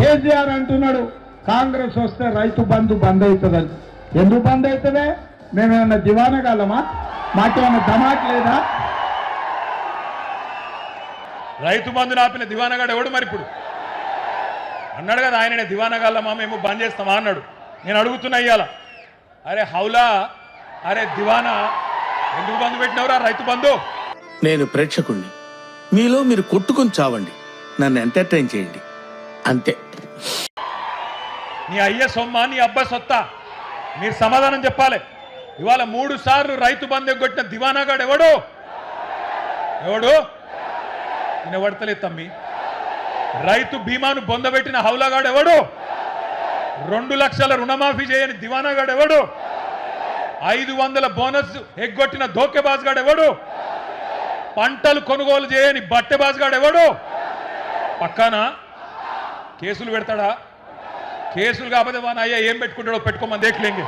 కేసీఆర్ అంటున్నాడు కాంగ్రెస్ వస్తే రైతు బంధు బంద్ అవుతుందని. ఎందుకు బంద్ అవుతుందే? మేమేమన్నా దివానగాలమా? మాకేమన్నా దమాక్ లేదా? రైతు బంధు ఆపిన దివానగాడు ఎవడు? మరి ఇప్పుడు అన్నాడు కదా ఆయననే దివానగాళ్ళమా మేము బంద్ చేస్తామా అన్నాడు. నేను అడుగుతున్నా ఇయ్యాల, అరే హౌలా, అరే దివానా, ఎందుకు బంధు పెట్టినవరా రైతు బంధు? నేను ప్రేక్షకుణ్ణి, మీలో మీరు కొట్టుకొని చావండి, నన్ను ఎంటర్టైన్ చేయండి అంతే. నీ అయ్య సొమ్మ, నీ అబ్బా సొత్తా, మీరు సమాధానం చెప్పాలి. ఇవాళ 3 సార్లు రైతు బంధు ఎగ్గొట్టిన దివానాగాడు ఎవడు? ఎవడు? నేను ఎవడతలేదు తమ్మి. రైతు బీమాను బొందబెట్టిన హౌలాగాడు ఎవడు? 2 లక్షల రుణమాఫీ చేయని దివానాగాడు ఎవడు? 500 బోనస్ ఎగ్గొట్టిన ధోకెబాజ్గాడు ఎవడు? పంటలు కొనుగోలు చేయని బట్టెబాజ్గాడు ఎవడు? పక్కాన కేసులు పెడతాడా? కేసులు కాకపోతే మన అయ్యా ఏం పెట్టుకుంటాడో పెట్టుకోమని దేఖలేంగే.